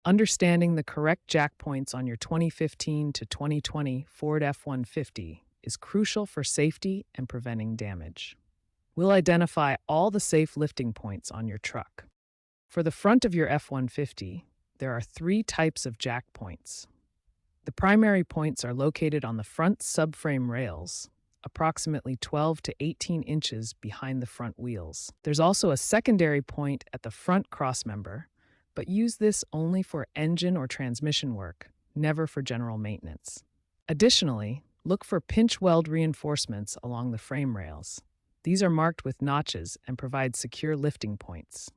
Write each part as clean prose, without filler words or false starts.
Understanding the correct jack points on your 2015 to 2020 Ford F-150 is crucial for safety and preventing damage. We'll identify all the safe lifting points on your truck. For the front of your F-150, there are three types of jack points. The primary points are located on the front subframe rails, approximately 12 to 18 inches behind the front wheels. There's also a secondary point at the front crossmember, but use this only for engine or transmission work, never for general maintenance. Additionally, look for pinch weld reinforcements along the frame rails. These are marked with notches and provide secure lifting points.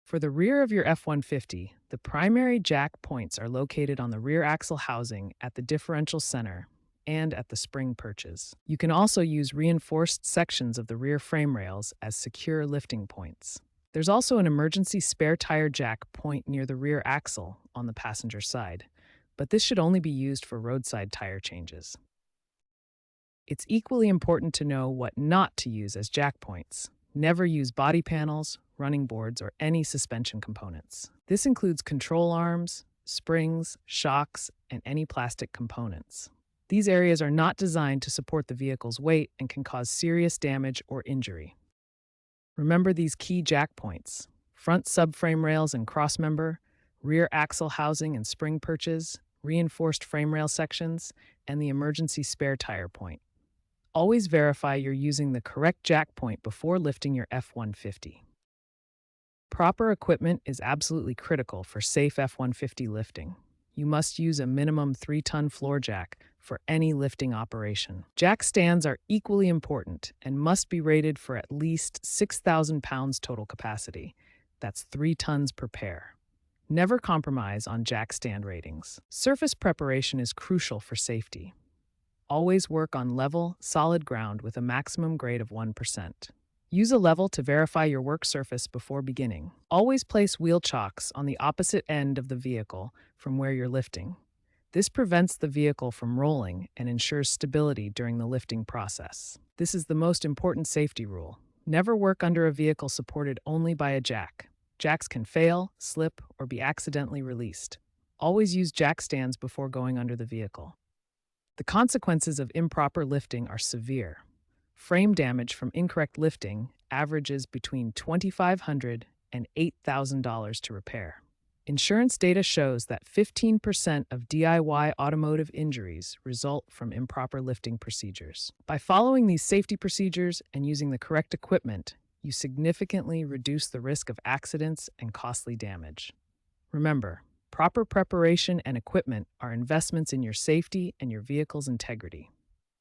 For the rear of your F-150, the primary jack points are located on the rear axle housing at the differential center and at the spring perches. You can also use reinforced sections of the rear frame rails as secure lifting points. There's also an emergency spare tire jack point near the rear axle on the passenger side, but this should only be used for roadside tire changes. It's equally important to know what not to use as jack points. Never use body panels, running boards, or any suspension components. This includes control arms, springs, shocks, and any plastic components. These areas are not designed to support the vehicle's weight and can cause serious damage or injury. Remember these key jack points: front subframe rails and crossmember, rear axle housing and spring perches, reinforced frame rail sections, and the emergency spare tire point. Always verify you're using the correct jack point before lifting your F-150. Proper equipment is absolutely critical for safe F-150 lifting. You must use a minimum 3-ton floor jack for any lifting operation. Jack stands are equally important and must be rated for at least 6,000 pounds total capacity. That's 3 tons per pair. Never compromise on jack stand ratings. Surface preparation is crucial for safety. Always work on level, solid ground with a maximum grade of 1%. Use a level to verify your work surface before beginning. Always place wheel chocks on the opposite end of the vehicle from where you're lifting. This prevents the vehicle from rolling and ensures stability during the lifting process. This is the most important safety rule. Never work under a vehicle supported only by a jack. Jacks can fail, slip, or be accidentally released. Always use jack stands before going under the vehicle. The consequences of improper lifting are severe. Frame damage from incorrect lifting averages between $2,500 and $8,000 to repair. Insurance data shows that 15% of DIY automotive injuries result from improper lifting procedures. By following these safety procedures and using the correct equipment, you significantly reduce the risk of accidents and costly damage. Remember, proper preparation and equipment are investments in your safety and your vehicle's integrity.